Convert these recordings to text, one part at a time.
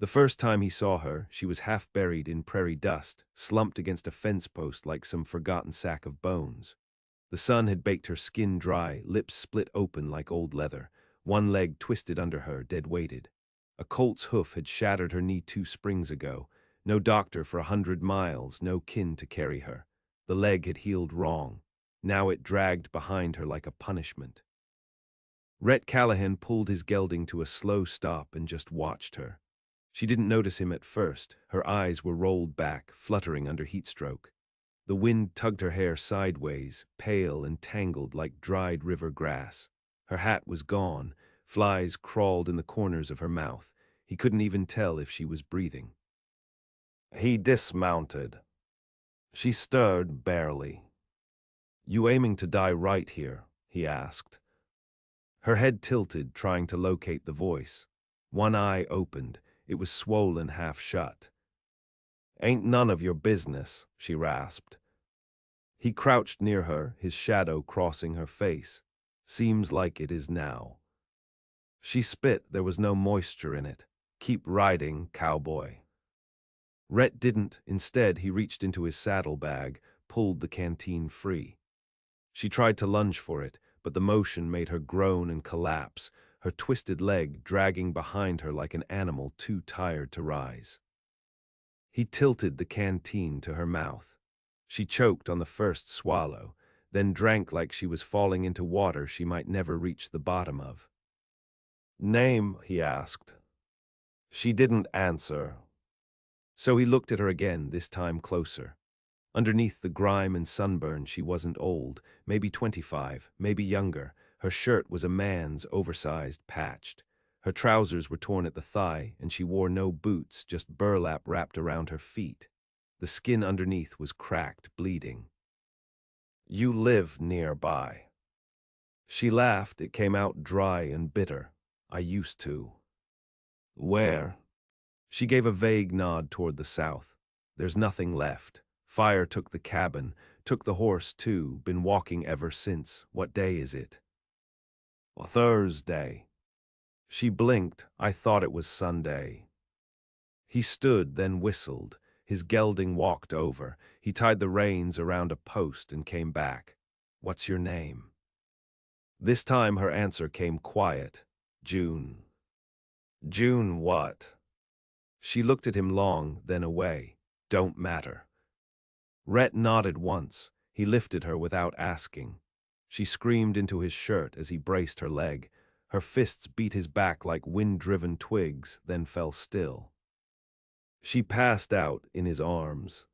The first time he saw her, she was half buried in prairie dust, slumped against a fence post like some forgotten sack of bones. The sun had baked her skin dry, lips split open like old leather, one leg twisted under her, dead-weighted. A colt's hoof had shattered her knee 2 springs ago. No doctor for 100 miles, no kin to carry her. The leg had healed wrong. Now it dragged behind her like a punishment. Rhett Callahan pulled his gelding to a slow stop and just watched her. She didn't notice him at first. Her eyes were rolled back, fluttering under heatstroke. The wind tugged her hair sideways, pale and tangled like dried river grass. Her hat was gone. Flies crawled in the corners of her mouth. He couldn't even tell if she was breathing. He dismounted. She stirred barely. "You aiming to die right here?" he asked. Her head tilted, trying to locate the voice. One eye opened. It was swollen half shut. "Ain't none of your business," she rasped. He crouched near her, his shadow crossing her face. "Seems like it is now." She spit, there was no moisture in it. "Keep riding, cowboy." Rhett didn't. Instead, he reached into his saddlebag, pulled the canteen free. She tried to lunge for it, but the motion made her groan and collapse, her twisted leg dragging behind her like an animal too tired to rise. He tilted the canteen to her mouth. She choked on the first swallow, then drank like she was falling into water she might never reach the bottom of. "Name?" he asked. She didn't answer. So he looked at her again, this time closer. Underneath the grime and sunburn, she wasn't old, maybe 25, maybe younger. Her shirt was a man's, oversized, patched. Her trousers were torn at the thigh, and she wore no boots, just burlap wrapped around her feet. The skin underneath was cracked, bleeding. "You live nearby." She laughed. It came out dry and bitter. "I used to." "Where?" She gave a vague nod toward the south. "There's nothing left. Fire took the cabin, took the horse too, been walking ever since. What day is it?" "Thursday." She blinked. "I thought it was Sunday." He stood, then whistled. His gelding walked over. He tied the reins around a post and came back. "What's your name?" This time her answer came quiet. "June." "June what?" She looked at him long, then away. "Don't matter." Rhett nodded once. He lifted her without asking. She screamed into his shirt as he braced her leg. Her fists beat his back like wind-driven twigs, then fell still. She passed out in his arms.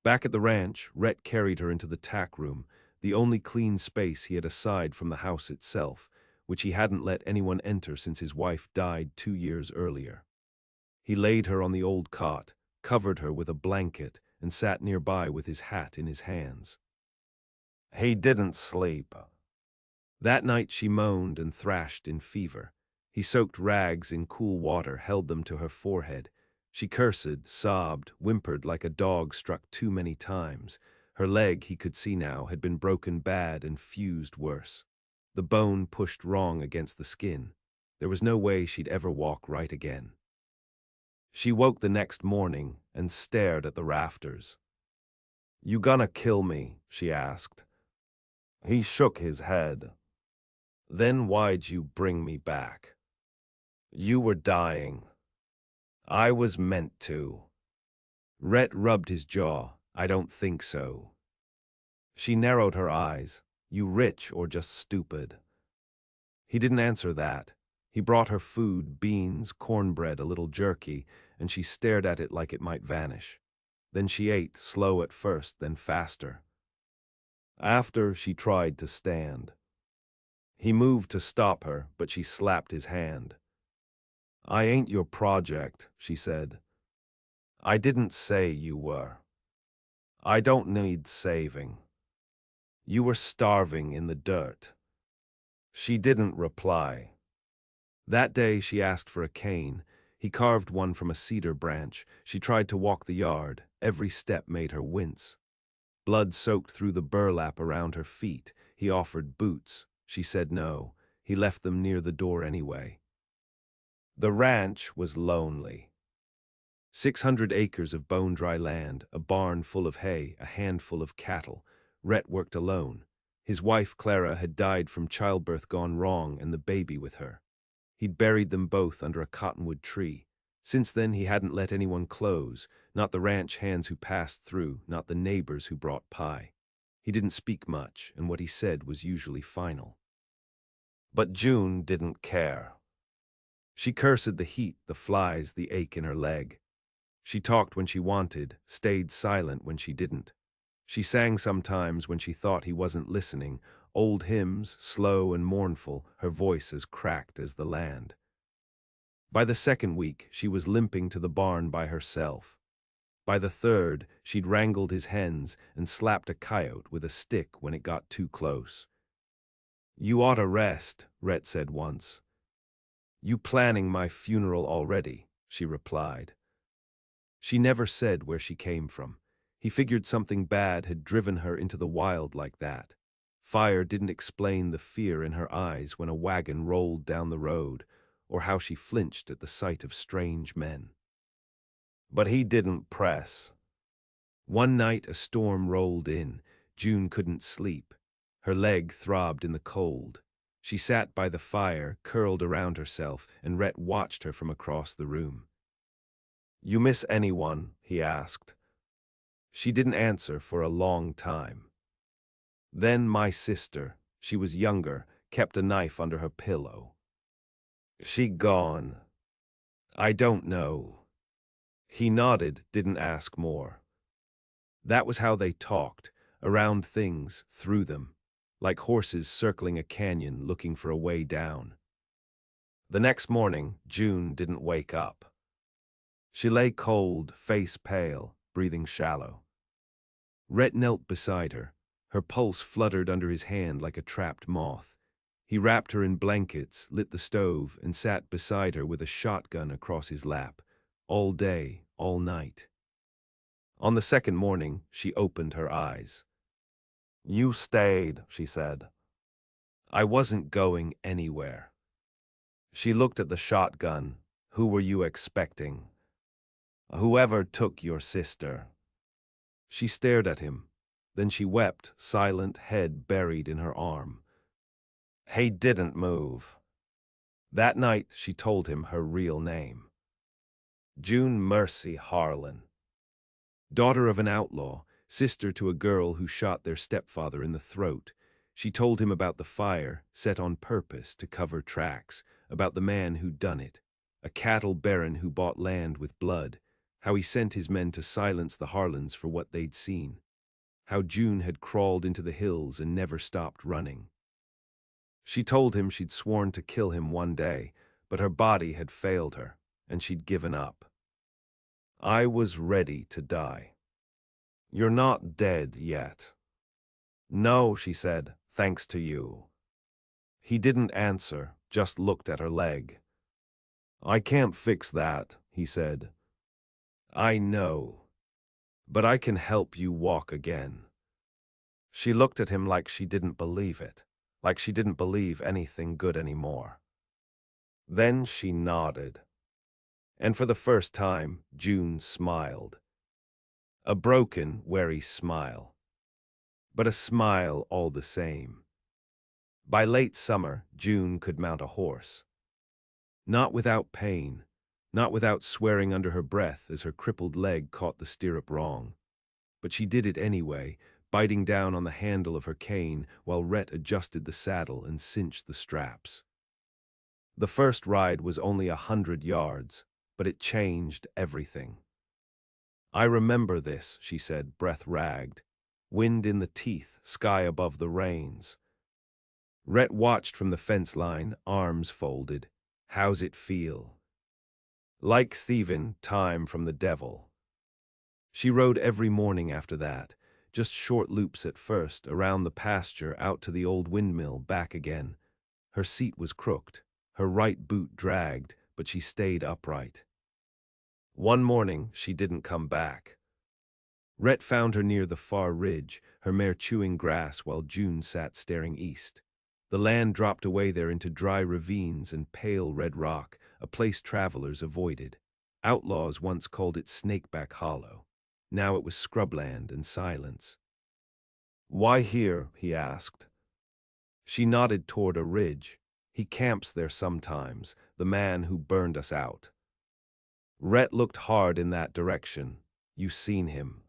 Back at the ranch, Rhett carried her into the tack room, the only clean space he had aside from the house itself, which he hadn't let anyone enter since his wife died 2 years earlier. He laid her on the old cot, covered her with a blanket, and sat nearby with his hat in his hands. He didn't sleep. That night she moaned and thrashed in fever. He soaked rags in cool water, held them to her forehead. She cursed, sobbed, whimpered like a dog struck too many times. Her leg, he could see now, had been broken bad and fused worse. The bone pushed wrong against the skin. There was no way she'd ever walk right again. She woke the next morning and stared at the rafters. "You gonna kill me?" she asked. He shook his head. "Then why'd you bring me back?" "You were dying." "I was meant to." Rhett rubbed his jaw. "I don't think so." She narrowed her eyes. "You rich or just stupid?" He didn't answer that. He brought her food, beans, cornbread, a little jerky, and she stared at it like it might vanish. Then she ate, slow at first, then faster. After, she tried to stand. He moved to stop her, but she slapped his hand. "I ain't your project," she said. "I didn't say you were. I don't need saving. You were starving in the dirt." She didn't reply. That day she asked for a cane. He carved one from a cedar branch. She tried to walk the yard. Every step made her wince. Blood soaked through the burlap around her feet. He offered boots. She said no. He left them near the door anyway. The ranch was lonely. 600 acres of bone-dry land, a barn full of hay, a handful of cattle. Rhett worked alone. His wife, Clara, had died from childbirth gone wrong and the baby with her. He'd buried them both under a cottonwood tree. Since then, he hadn't let anyone close, not the ranch hands who passed through, not the neighbors who brought pie. He didn't speak much, and what he said was usually final. But June didn't care. She cursed the heat, the flies, the ache in her leg. She talked when she wanted, stayed silent when she didn't. She sang sometimes when she thought he wasn't listening, old hymns, slow and mournful, her voice as cracked as the land. By the second week, she was limping to the barn by herself. By the third, she'd wrangled his hens and slapped a coyote with a stick when it got too close. "You ought to rest," Rhett said once. "You planning my funeral already," she replied. She never said where she came from. He figured something bad had driven her into the wild like that. Fire didn't explain the fear in her eyes when a wagon rolled down the road, or how she flinched at the sight of strange men. But he didn't press. One night a storm rolled in. June couldn't sleep. Her leg throbbed in the cold. She sat by the fire, curled around herself, and Rhett watched her from across the room. "You miss anyone?" he asked. She didn't answer for a long time. Then my sister, she was younger, kept a knife under her pillow. "She gone. I don't know." He nodded, didn't ask more. That was how they talked, around things, through them, like horses circling a canyon looking for a way down. The next morning, June didn't wake up. She lay cold, face pale, breathing shallow. Rhett knelt beside her. Her pulse fluttered under his hand like a trapped moth. He wrapped her in blankets, lit the stove, and sat beside her with a shotgun across his lap, all day, all night. On the second morning, she opened her eyes. "You stayed," she said. "I wasn't going anywhere." She looked at the shotgun. "Who were you expecting?" "Whoever took your sister." She stared at him. Then she wept, silent, head buried in her arm. He didn't move. That night, she told him her real name. June Mercy Harlan. Daughter of an outlaw, sister to a girl who shot their stepfather in the throat. She told him about the fire, set on purpose to cover tracks, about the man who'd done it, a cattle baron who bought land with blood, how he sent his men to silence the Harlans for what they'd seen, how June had crawled into the hills and never stopped running. She told him she'd sworn to kill him one day, but her body had failed her, and she'd given up. I was ready to die. "You're not dead yet." "No," she said, "thanks to you." He didn't answer, just looked at her leg. "I can't fix that," he said. "I know. But I can help you walk again." She looked at him like she didn't believe it, like she didn't believe anything good anymore. Then she nodded. And for the first time, June smiled. A broken, wary smile. But a smile all the same. By late summer, June could mount a horse. Not without pain, not without swearing under her breath as her crippled leg caught the stirrup wrong. But she did it anyway, biting down on the handle of her cane while Rhett adjusted the saddle and cinched the straps. The first ride was only 100 yards, but it changed everything. "I remember this," she said, breath ragged. Wind in the teeth, sky above the reins. Rhett watched from the fence line, arms folded. "How's it feel?" "Like thieving time from the devil." She rode every morning after that, just short loops at first, around the pasture, out to the old windmill, back again. Her seat was crooked, her right boot dragged, but she stayed upright. One morning, she didn't come back. Rhett found her near the far ridge, her mare chewing grass while June sat staring east. The land dropped away there into dry ravines and pale red rock, a place travelers avoided. Outlaws once called it Snakeback Hollow. Now it was scrubland and silence. "Why here?" he asked. She nodded toward a ridge. "He camps there sometimes, the man who burned us out." Rhett looked hard in that direction. "You've seen him."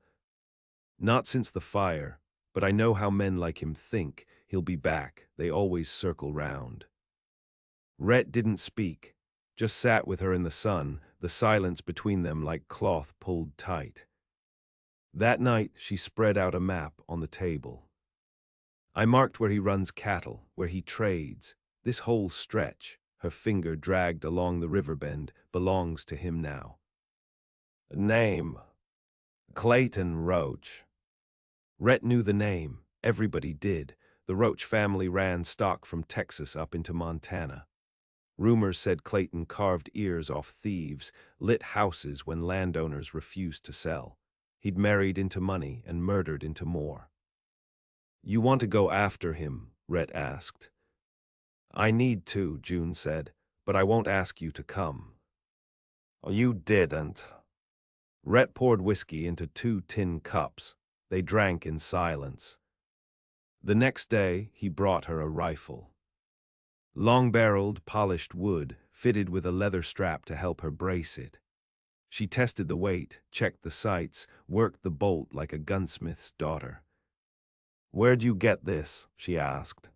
"Not since the fire, but I know how men like him think. He'll be back. They always circle round." Rhett didn't speak, just sat with her in the sun, the silence between them like cloth pulled tight. That night, she spread out a map on the table. "I marked where he runs cattle, where he trades. This whole stretch," her finger dragged along the river bend, "belongs to him now." "Name?" "Clayton Roach." Rhett knew the name. Everybody did. The Roach family ran stock from Texas up into Montana. Rumors said Clayton carved ears off thieves, lit houses when landowners refused to sell. He'd married into money and murdered into more. "You want to go after him?" Rhett asked. "I need to," June said, "but I won't ask you to come." "You didn't." Rhett poured whiskey into 2 tin cups. They drank in silence. The next day, he brought her a rifle. Long-barreled, polished wood, fitted with a leather strap to help her brace it. She tested the weight, checked the sights, worked the bolt like a gunsmith's daughter. "Where'd you get this?" she asked.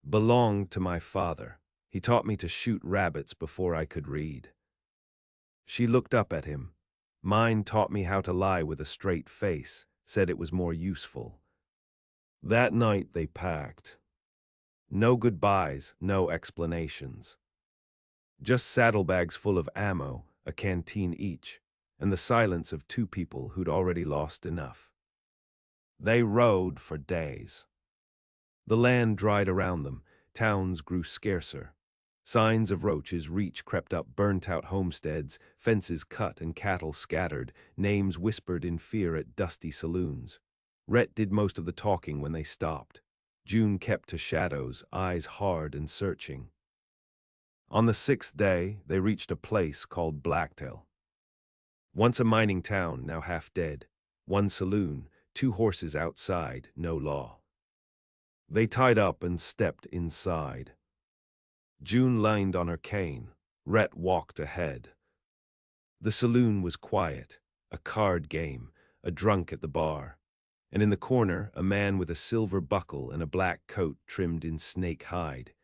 "Belonged to my father. He taught me to shoot rabbits before I could read." She looked up at him. "Mine taught me how to lie with a straight face, said it was more useful." That night they packed. No goodbyes, no explanations. Just saddlebags full of ammo, a canteen each, and the silence of 2 people who'd already lost enough. They rode for days. The land dried around them, towns grew scarcer. Signs of Roach's reach crept up burnt-out homesteads, fences cut and cattle scattered, names whispered in fear at dusty saloons. Rhett did most of the talking when they stopped. June kept to shadows, eyes hard and searching. On the 6th day, they reached a place called Blacktail. Once a mining town, now half dead. 1 saloon, 2 horses outside, no law. They tied up and stepped inside. June leaned on her cane. Rhett walked ahead. The saloon was quiet, a card game, a drunk at the bar. And in the corner, a man with a silver buckle and a black coat trimmed in snake hide.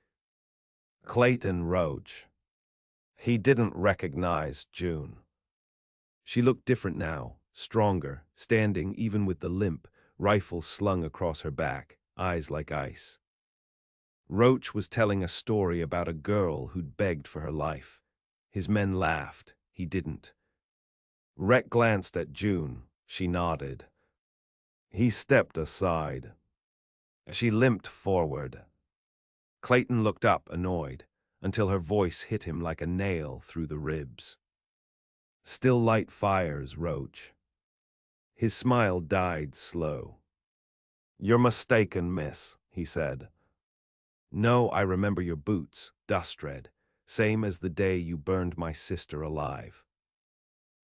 Clayton Roach. He didn't recognize June. She looked different now, stronger, standing even with the limp, rifle slung across her back, eyes like ice. Roach was telling a story about a girl who'd begged for her life. His men laughed. He didn't. Rhett glanced at June. She nodded. He stepped aside. She limped forward. Clayton looked up, annoyed, until her voice hit him like a nail through the ribs. "Still light fires, Roach." His smile died slow. "You're mistaken, miss," he said. "No, I remember your boots, dust red, same as the day you burned my sister alive."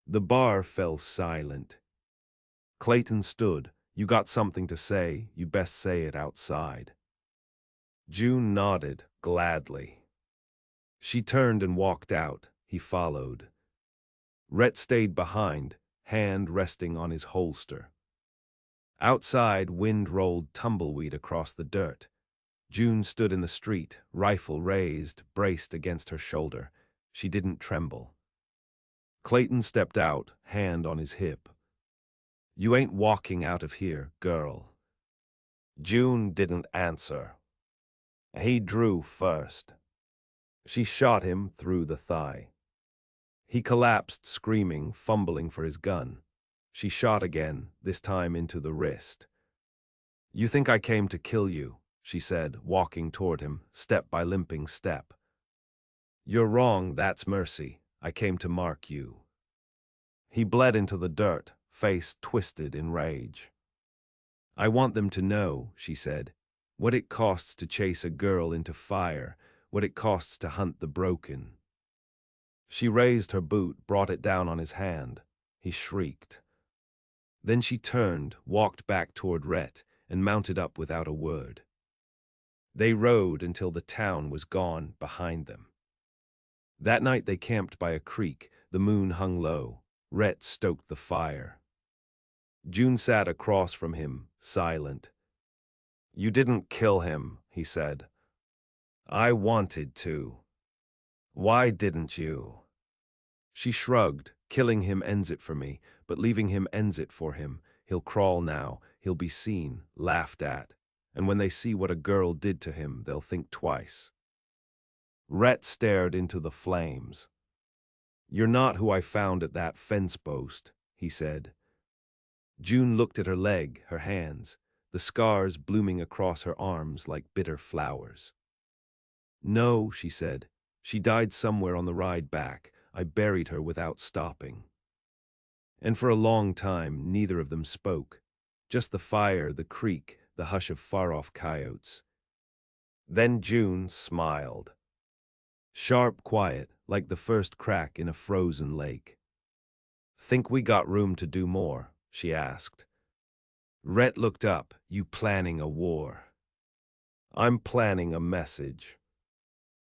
The bar fell silent. Clayton stood. "You got something to say, you best say it outside." June nodded, gladly. She turned and walked out. He followed. Rhett stayed behind, hand resting on his holster. Outside, wind rolled tumbleweed across the dirt. June stood in the street, rifle raised, braced against her shoulder. She didn't tremble. Clayton stepped out, hand on his hip. "You ain't walking out of here, girl." June didn't answer. He drew first. She shot him through the thigh. He collapsed, screaming, fumbling for his gun. She shot again, this time into the wrist. "You think I came to kill you," she said, walking toward him, step by limping step. "You're wrong, that's mercy. I came to mark you." He bled into the dirt, face twisted in rage. "I want them to know," she said, "what it costs to chase a girl into fire, what it costs to hunt the broken." She raised her boot, brought it down on his hand. He shrieked. Then she turned, walked back toward Rhett, and mounted up without a word. They rode until the town was gone behind them. That night they camped by a creek. The moon hung low. Rhett stoked the fire. June sat across from him, silent. "You didn't kill him," he said. "I wanted to. Why didn't you?" She shrugged. "Killing him ends it for me, but leaving him ends it for him. He'll crawl now, he'll be seen, laughed at. And when they see what a girl did to him, they'll think twice." Rhett stared into the flames. "You're not who I found at that fence post," he said. June looked at her leg, her hands, the scars blooming across her arms like bitter flowers. "No," she said. "She died somewhere on the ride back. I buried her without stopping." And for a long time, neither of them spoke. Just the fire, the creek, the hush of far-off coyotes. Then June smiled. Sharp, quiet, like the first crack in a frozen lake. "Think we got room to do more?" she asked. Rhett looked up. "You planning a war?" "I'm planning a message."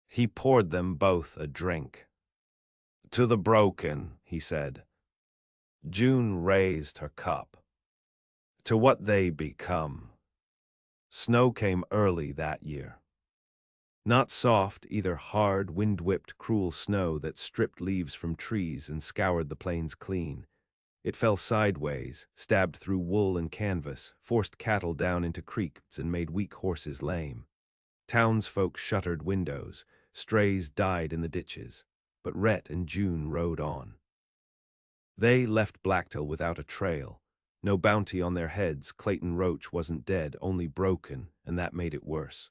He poured them both a drink. "To the broken," he said. June raised her cup. "To what they become." Snow came early that year. Not soft, either hard, wind-whipped, cruel snow that stripped leaves from trees and scoured the plains clean. It fell sideways, stabbed through wool and canvas, forced cattle down into creeks and made weak horses lame. Townsfolk shuttered windows, strays died in the ditches, but Rhett and June rode on. They left Blacktail without a trail. No bounty on their heads. Clayton Roach wasn't dead, only broken, and that made it worse.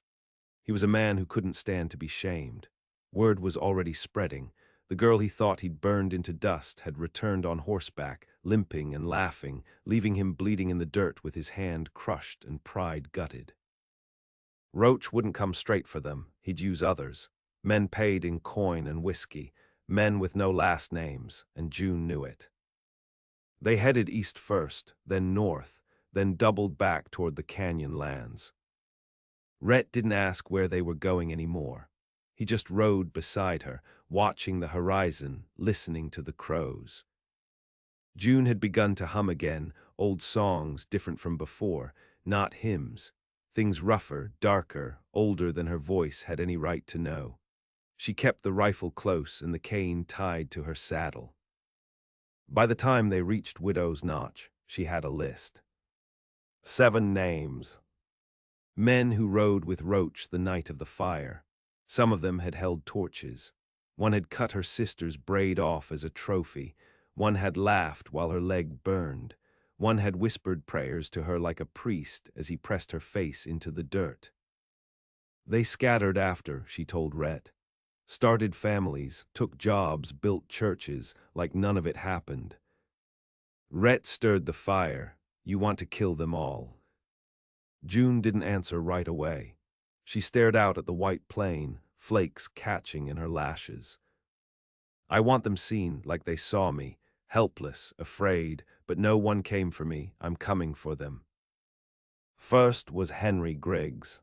He was a man who couldn't stand to be shamed. Word was already spreading. The girl he thought he'd burned into dust had returned on horseback, limping and laughing, leaving him bleeding in the dirt with his hand crushed and pride gutted. Roach wouldn't come straight for them. He'd use others. Men paid in coin and whiskey, men with no last names, and June knew it. They headed east first, then north, then doubled back toward the canyon lands. Rhett didn't ask where they were going anymore. He just rode beside her, watching the horizon, listening to the crows. June had begun to hum again, old songs different from before, not hymns, things rougher, darker, older than her voice had any right to know. She kept the rifle close and the cane tied to her saddle. By the time they reached Widow's Notch, she had a list. 7 names. Men who rode with Roach the night of the fire. Some of them had held torches. One had cut her sister's braid off as a trophy. One had laughed while her leg burned. One had whispered prayers to her like a priest as he pressed her face into the dirt. They scattered after, she told Rhett. Started families, took jobs, built churches, like none of it happened. Rhett stirred the fire. "You want to kill them all." June didn't answer right away. She stared out at the white plain, flakes catching in her lashes. "I want them seen like they saw me, helpless, afraid, but no one came for me. I'm coming for them." First was Henry Griggs.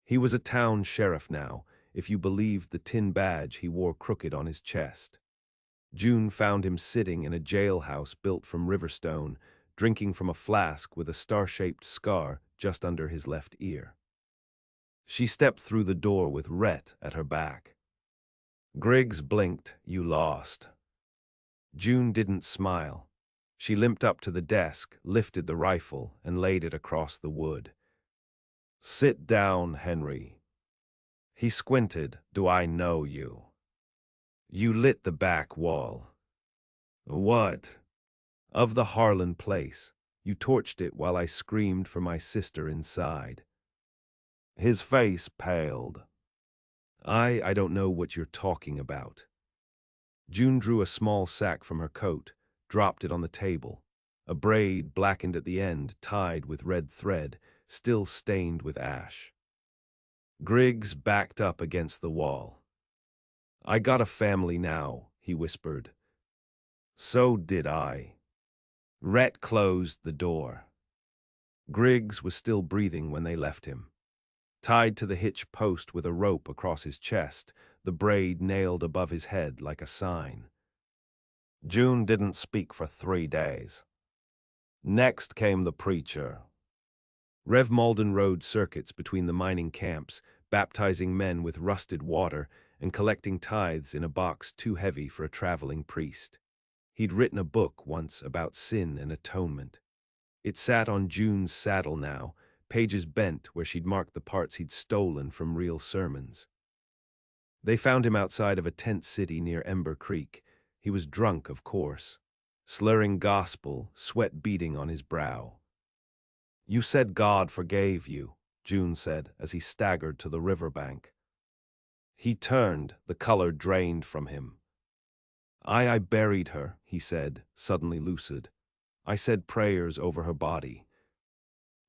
He was a town sheriff now, if you believed the tin badge he wore crooked on his chest. June found him sitting in a jailhouse built from riverstone, drinking from a flask with a star-shaped scar just under his left ear. She stepped through the door with Rhett at her back. Griggs blinked. "You lost." June didn't smile. She limped up to the desk, lifted the rifle, and laid it across the wood. "Sit down, Henry." He squinted. "Do I know you?" "You lit the back wall." "What?" "Of the Harlan place. You torched it while I screamed for my sister inside." His face paled. I don't know what you're talking about." June drew a small sack from her coat, dropped it on the table. A braid, blackened at the end, tied with red thread, still stained with ash. Griggs backed up against the wall. I got a family now, he whispered. So did I. Rhett closed the door. Griggs was still breathing when they left him. Tied to the hitch post with a rope across his chest, the braid nailed above his head like a sign. June didn't speak for 3 days. Next came the preacher. Rev Malden rode circuits between the mining camps, baptizing men with rusted water and collecting tithes in a box too heavy for a traveling priest. He'd written a book once about sin and atonement. It sat on June's saddle now, pages bent where she'd marked the parts he'd stolen from real sermons. They found him outside of a tent city near Ember Creek. He was drunk, of course, slurring gospel, sweat beading on his brow. "You said God forgave you," June said as he staggered to the riverbank. He turned, the color drained from him. I buried her," he said, suddenly lucid. "I said prayers over her body.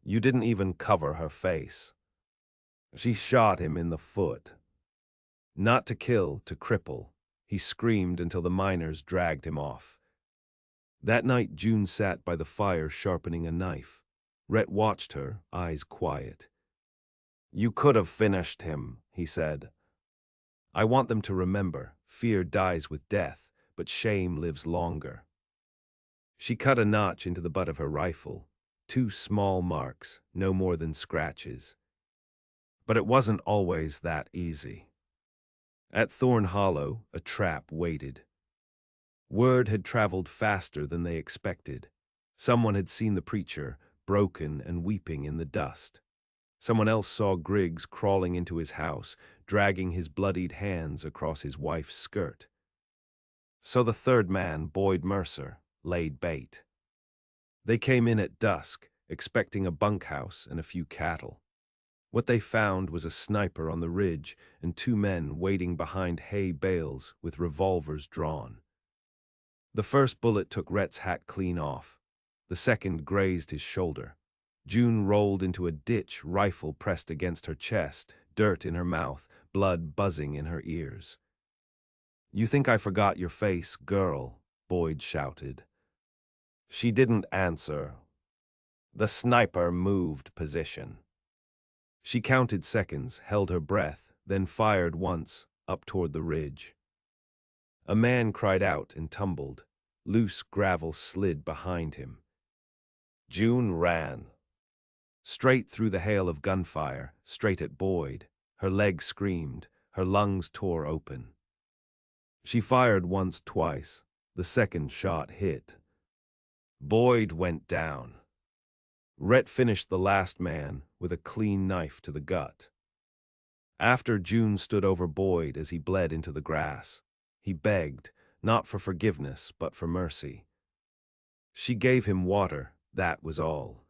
You didn't even cover her face." She shot him in the foot. Not to kill, to cripple. He screamed until the miners dragged him off. That night June sat by the fire sharpening a knife. Rhett watched her, eyes quiet. "You could have finished him," he said. "I want them to remember, fear dies with death, but shame lives longer." She cut a notch into the butt of her rifle. 2 small marks, no more than scratches. But it wasn't always that easy. At Thorn Hollow, a trap waited. Word had traveled faster than they expected. Someone had seen the preacher, broken and weeping in the dust. Someone else saw Griggs crawling into his house, dragging his bloodied hands across his wife's skirt. So the third man, Boyd Mercer, laid bait. They came in at dusk, expecting a bunkhouse and a few cattle. What they found was a sniper on the ridge and 2 men waiting behind hay bales with revolvers drawn. The first bullet took Rhett's hat clean off. The second grazed his shoulder. June rolled into a ditch, rifle pressed against her chest, dirt in her mouth, blood buzzing in her ears. "You think I forgot your face, girl?" Boyd shouted. She didn't answer. The sniper moved position. She counted seconds, held her breath, then fired once, up toward the ridge. A man cried out and tumbled. Loose gravel slid behind him. June ran. Straight through the hail of gunfire, straight at Boyd. Her leg screamed, her lungs tore open. She fired once, twice. The second shot hit. Boyd went down. Rhett finished the last man with a clean knife to the gut. After, June stood over Boyd as he bled into the grass. He begged, not for forgiveness, but for mercy. She gave him water, that was all.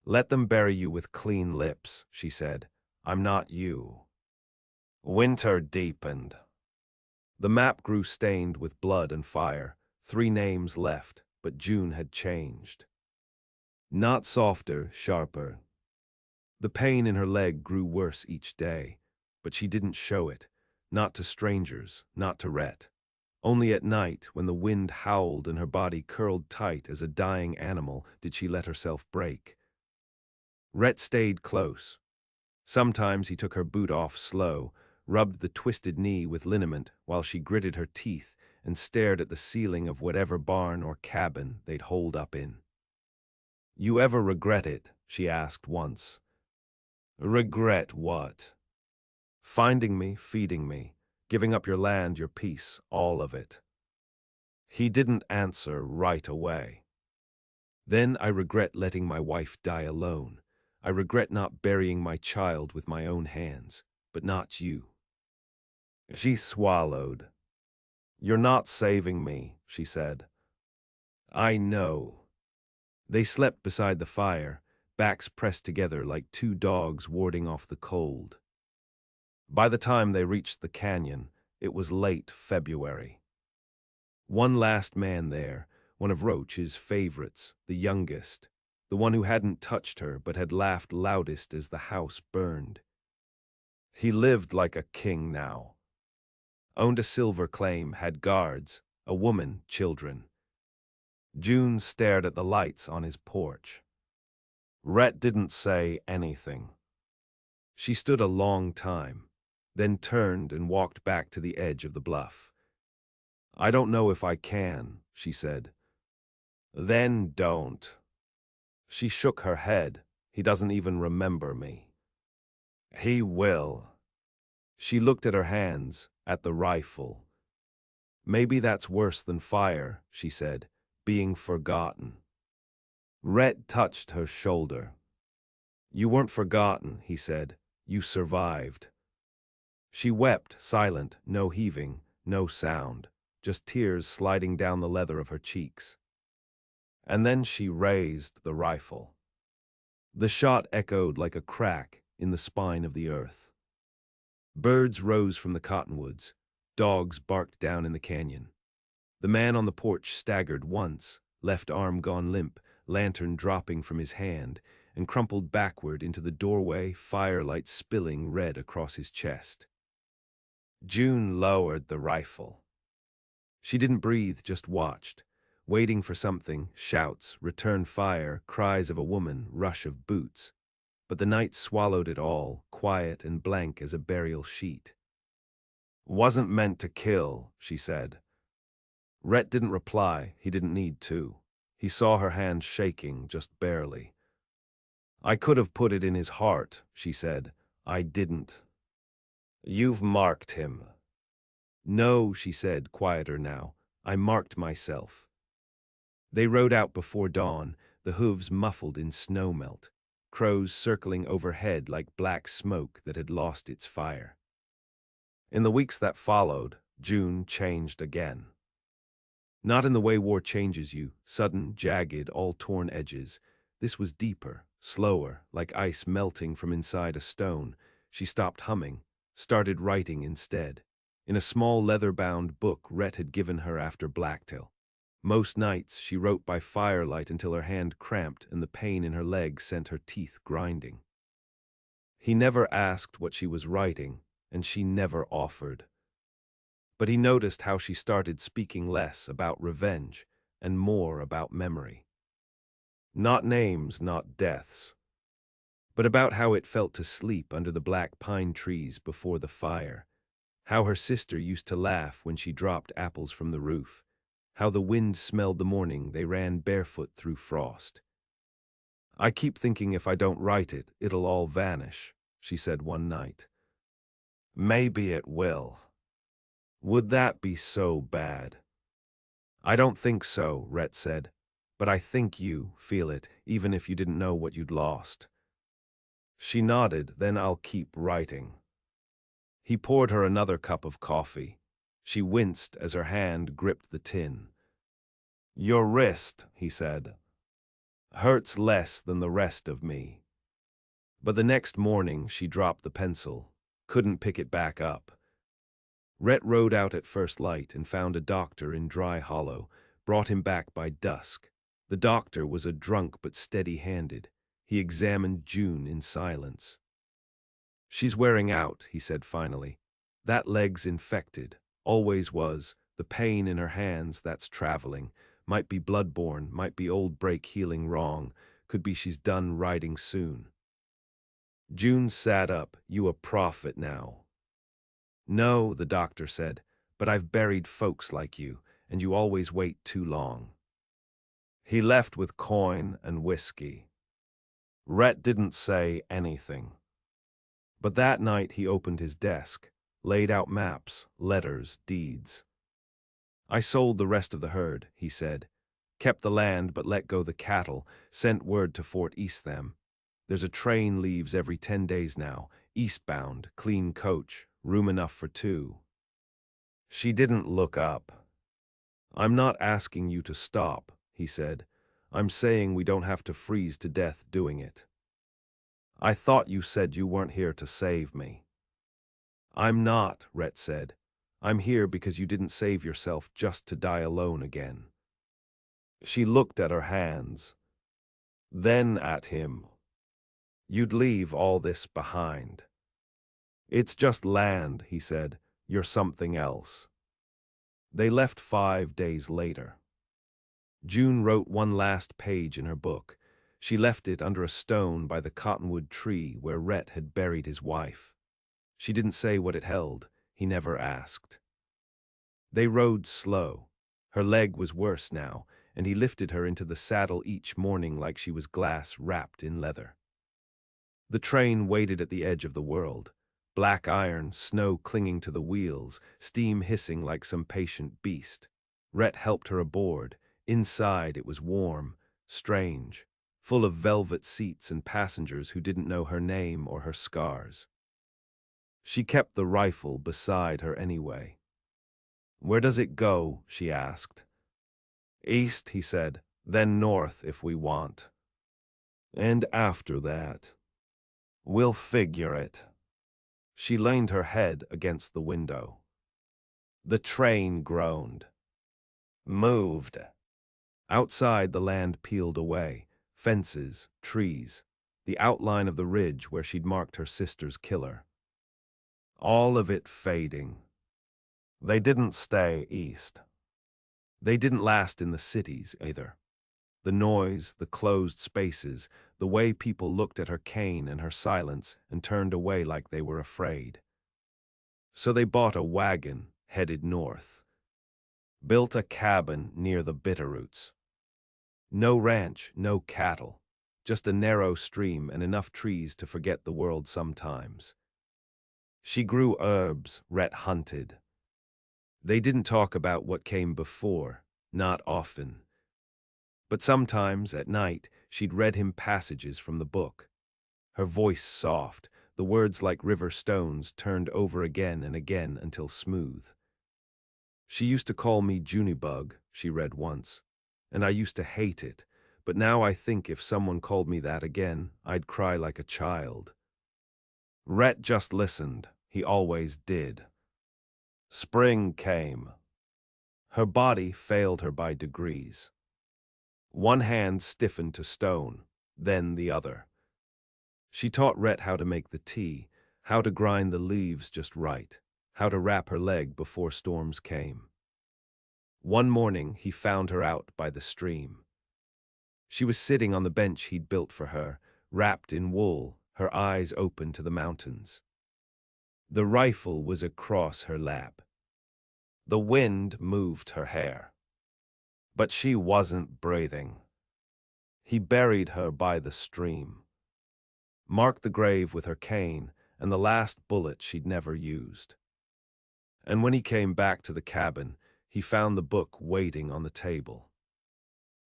"Let them bury you with clean lips," she said. "I'm not you." Winter deepened. The map grew stained with blood and fire. 3 names left, but June had changed. Not softer, sharper. The pain in her leg grew worse each day, but she didn't show it, not to strangers, not to Rhett. Only at night, when the wind howled and her body curled tight as a dying animal, did she let herself break. Rhett stayed close. Sometimes he took her boot off slow, rubbed the twisted knee with liniment while she gritted her teeth and stared at the ceiling of whatever barn or cabin they'd holed up in. "You ever regret it?" she asked once. "Regret what?" "Finding me, feeding me, giving up your land, your peace, all of it." He didn't answer right away. "Then I regret letting my wife die alone. I regret not burying my child with my own hands, but not you." She swallowed. "You're not saving me," she said. "I know." They slept beside the fire, backs pressed together like 2 dogs warding off the cold. By the time they reached the canyon, it was late February. One last man there, one of Roach's favorites, the youngest, the one who hadn't touched her but had laughed loudest as the house burned. He lived like a king now. Owned a silver claim, had guards, a woman, children. June stared at the lights on his porch. Rhett didn't say anything. She stood a long time, then turned and walked back to the edge of the bluff. I don't know if I can, she said. Then don't. She shook her head. He doesn't even remember me. He will. She looked at her hands, at the rifle. Maybe that's worse than fire, she said, being forgotten. Rhett touched her shoulder. You weren't forgotten, he said. You survived. She wept, silent, no heaving, no sound, just tears sliding down the leather of her cheeks. And then she raised the rifle. The shot echoed like a crack in the spine of the earth. Birds rose from the cottonwoods. Dogs barked down in the canyon. The man on the porch staggered once, left arm gone limp, lantern dropping from his hand, and crumpled backward into the doorway, firelight spilling red across his chest. June lowered the rifle. She didn't breathe, just watched, waiting for something, shouts, return fire, cries of a woman, rush of boots. But the night swallowed it all, quiet and blank as a burial sheet. Wasn't meant to kill, she said. Rhett didn't reply, he didn't need to. He saw her hand shaking, just barely. I could have put it in his heart, she said. I didn't. You've marked him. No, she said, quieter now. I marked myself. They rode out before dawn, the hooves muffled in snowmelt, crows circling overhead like black smoke that had lost its fire. In the weeks that followed, June changed again. Not in the way war changes you, sudden, jagged, all torn edges. This was deeper, slower, like ice melting from inside a stone. She stopped humming, started writing instead, in a small leather-bound book Rhett had given her after Blacktail. Most nights she wrote by firelight until her hand cramped and the pain in her leg sent her teeth grinding. He never asked what she was writing, and she never offered. But he noticed how she started speaking less about revenge and more about memory. Not names, not deaths, but about how it felt to sleep under the black pine trees before the fire, how her sister used to laugh when she dropped apples from the roof, how the wind smelled the morning they ran barefoot through frost. I keep thinking if I don't write it, it'll all vanish, she said one night. Maybe it will. Would that be so bad? I don't think so, Rhett said, but I think you feel it, even if you didn't know what you'd lost. She nodded, then I'll keep writing. He poured her another cup of coffee. She winced as her hand gripped the tin. Your wrist, he said, hurts less than the rest of me. But the next morning she dropped the pencil, couldn't pick it back up. Rhett rode out at first light and found a doctor in Dry Hollow, brought him back by dusk. The doctor was a drunk but steady-handed. He examined June in silence. She's wearing out, he said finally. That leg's infected, always was. The pain in her hands, that's traveling. Might be blood-borne, might be old break healing wrong. Could be she's done riding soon. June sat up. You a prophet now. No, the doctor said, but I've buried folks like you, and you always wait too long. He left with coin and whiskey. Rhett didn't say anything. But that night he opened his desk, laid out maps, letters, deeds. I sold the rest of the herd, he said. Kept the land but let go the cattle, sent word to Fort Eastham. There's a train leaves every 10 days now, eastbound, clean coach, room enough for 2. She didn't look up. I'm not asking you to stop, he said. I'm saying we don't have to freeze to death doing it. I thought you said you weren't here to save me. I'm not, Rhett said. I'm here because you didn't save yourself just to die alone again. She looked at her hands, then at him. You'd leave all this behind. It's just land, he said, You're something else." They left 5 days later. June wrote one last page in her book. She left it under a stone by the cottonwood tree where Rhett had buried his wife. She didn't say what it held. He never asked. They rode slow. Her leg was worse now, and he lifted her into the saddle each morning like she was glass wrapped in leather. The train waited at the edge of the world. Black iron, snow clinging to the wheels, steam hissing like some patient beast. Rhett helped her aboard. Inside it was warm, strange, full of velvet seats and passengers who didn't know her name or her scars. She kept the rifle beside her anyway. "Where does it go?" she asked. "East," he said, "then north if we want. And after that, we'll figure it." She leaned her head against the window. The train groaned. Moved. Outside, the land peeled away. Fences, trees, the outline of the ridge where she'd marked her sister's killer. All of it fading. They didn't stay east. They didn't last in the cities either. The noise, the closed spaces, the way people looked at her cane and her silence and turned away like they were afraid. So they bought a wagon, headed north. Built a cabin near the Bitterroots. No ranch, no cattle. Just a narrow stream and enough trees to forget the world sometimes. She grew herbs, Rhett hunted. They didn't talk about what came before, not often. But sometimes, at night, she'd read him passages from the book. Her voice soft, the words like river stones turned over again and again until smooth. "She used to call me Junibug," she read once, "and I used to hate it, but now I think if someone called me that again, I'd cry like a child." Rhett just listened. He always did. Spring came. Her body failed her by degrees. One hand stiffened to stone, then the other. She taught Rhett how to make the tea, how to grind the leaves just right, how to wrap her leg before storms came. One morning, he found her out by the stream. She was sitting on the bench he'd built for her, wrapped in wool, her eyes open to the mountains. The rifle was across her lap. The wind moved her hair. But she wasn't breathing. He buried her by the stream, marked the grave with her cane and the last bullet she'd never used. And when he came back to the cabin, he found the book waiting on the table.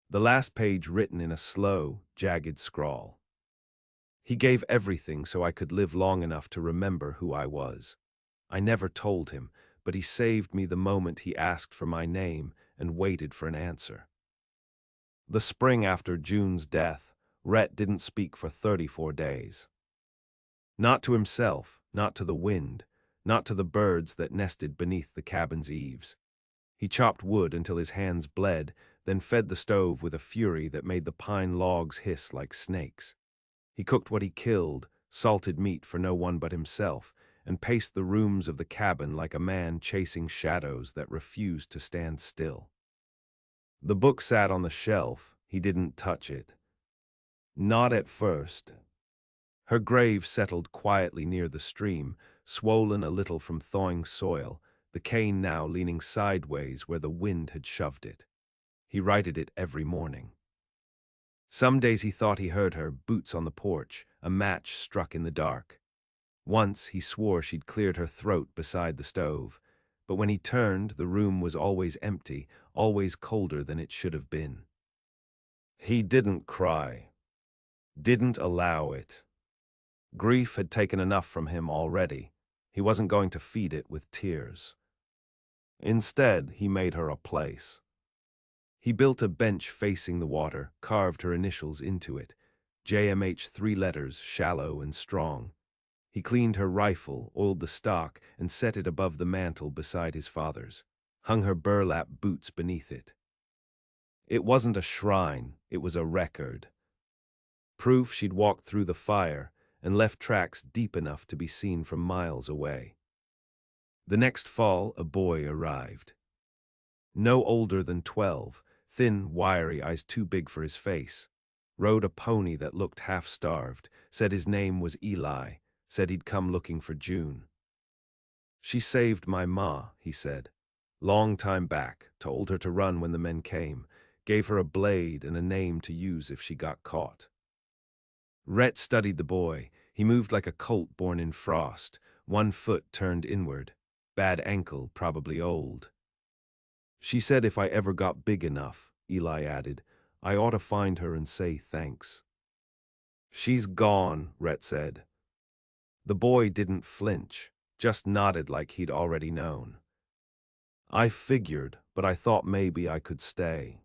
The last page written in a slow, jagged scrawl. "He gave everything so I could live long enough to remember who I was. I never told him, but he saved me the moment he asked for my name and waited for an answer." The spring after June's death, Rhett didn't speak for 34 days. Not to himself, not to the wind, not to the birds that nested beneath the cabin's eaves. He chopped wood until his hands bled, then fed the stove with a fury that made the pine logs hiss like snakes. He cooked what he killed, salted meat for no one but himself, and paced the rooms of the cabin like a man chasing shadows that refused to stand still. The book sat on the shelf. He didn't touch it. Not at first. Her grave settled quietly near the stream, swollen a little from thawing soil, the cane now leaning sideways where the wind had shoved it. He righted it every morning. Some days he thought he heard her, boots on the porch, a match struck in the dark. Once he swore she'd cleared her throat beside the stove, but when he turned, the room was always empty, always colder than it should have been. He didn't cry. Didn't allow it. Grief had taken enough from him already. He wasn't going to feed it with tears. Instead, he made her a place. He built a bench facing the water, carved her initials into it, JMH, 3 letters, shallow and strong. He cleaned her rifle, oiled the stock, and set it above the mantel beside his father's, hung her burlap boots beneath it. It wasn't a shrine, it was a record. Proof she'd walked through the fire and left tracks deep enough to be seen from miles away. The next fall, a boy arrived. No older than 12, thin, wiry, eyes too big for his face. Rode a pony that looked half-starved, said his name was Eli, said he'd come looking for June. She saved my ma, he said. Long time back, told her to run when the men came, gave her a blade and a name to use if she got caught. Rhett studied the boy. He moved like a colt born in frost, one foot turned inward. Bad ankle, probably old. She said if I ever got big enough, Eli added, I ought to find her and say thanks. She's gone, Rhett said. The boy didn't flinch, just nodded like he'd already known. I figured, but I thought maybe I could stay.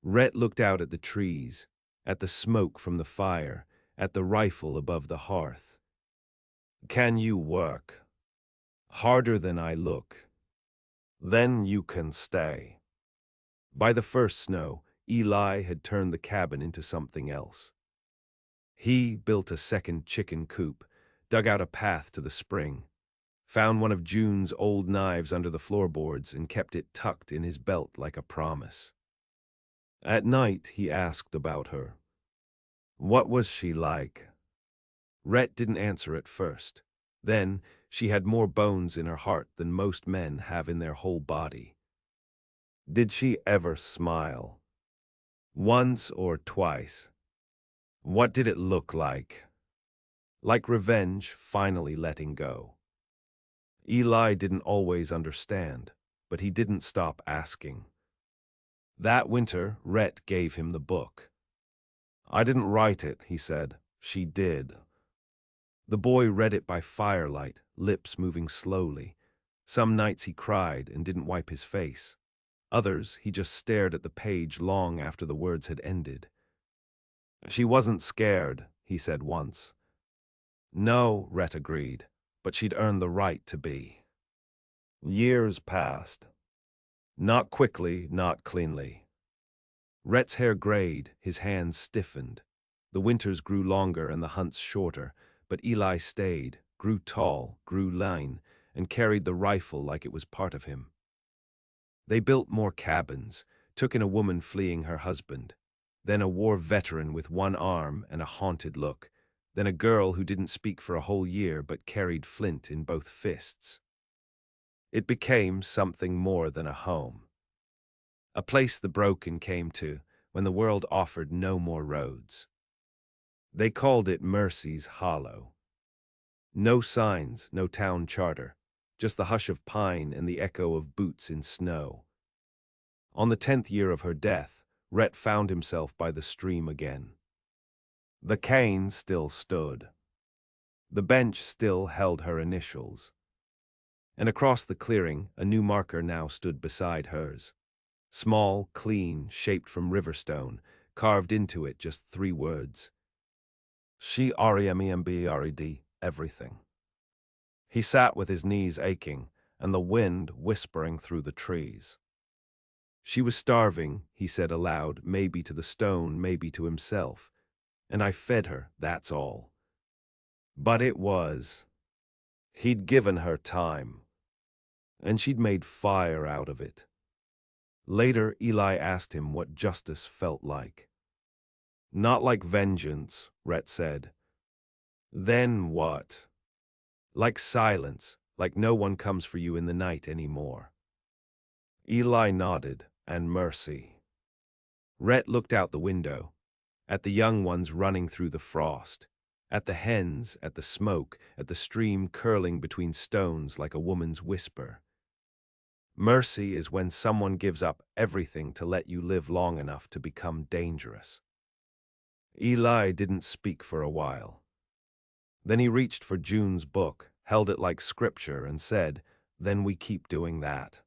Rhett looked out at the trees, at the smoke from the fire, at the rifle above the hearth. Can you work? Harder than I look. Then you can stay. By the first snow, Eli had turned the cabin into something else. He built a second chicken coop, dug out a path to the spring, found one of June's old knives under the floorboards and kept it tucked in his belt like a promise. At night, he asked about her. What was she like? Rhett didn't answer at first. Then, she had more bones in her heart than most men have in their whole body. Did she ever smile? Once or twice? What did it look like? Like revenge finally letting go. Eli didn't always understand, but he didn't stop asking. That winter, Rhett gave him the book. I didn't write it, he said. She did. The boy read it by firelight, lips moving slowly. Some nights he cried and didn't wipe his face. Others, he just stared at the page long after the words had ended. She wasn't scared, he said once. No, Rhett agreed, but she'd earned the right to be. Years passed. Not quickly, not cleanly. Rhett's hair grayed, his hands stiffened. The winters grew longer and the hunts shorter, but Eli stayed, grew tall, grew lean, and carried the rifle like it was part of him. They built more cabins, took in a woman fleeing her husband, then a war veteran with one arm and a haunted look, then a girl who didn't speak for a whole year but carried flint in both fists. It became something more than a home. A place the broken came to when the world offered no more roads. They called it Mercy's Hollow. No signs, no town charter, just the hush of pine and the echo of boots in snow. On the 10th year of her death, Rhett found himself by the stream again. The cane still stood. The bench still held her initials. And across the clearing, a new marker now stood beside hers. Small, clean, shaped from riverstone, carved into it just 3 words. She REMEMBRED, everything. He sat with his knees aching, and the wind whispering through the trees. She was starving, he said aloud, maybe to the stone, maybe to himself. And I fed her, that's all. But it was. He'd given her time. And she'd made fire out of it. Later, Eli asked him what justice felt like. Not like vengeance, Rhett said. Then what? Like silence, like no one comes for you in the night anymore. Eli nodded, and mercy. Rhett looked out the window, at the young ones running through the frost, at the hens, at the smoke, at the stream curling between stones like a woman's whisper. Mercy is when someone gives up everything to let you live long enough to become dangerous. Eli didn't speak for a while. Then he reached for June's book, held it like scripture, and said, "Then we keep doing that."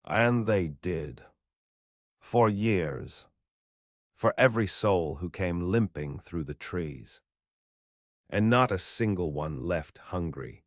And they did. For years. For every soul who came limping through the trees. And not a single one left hungry.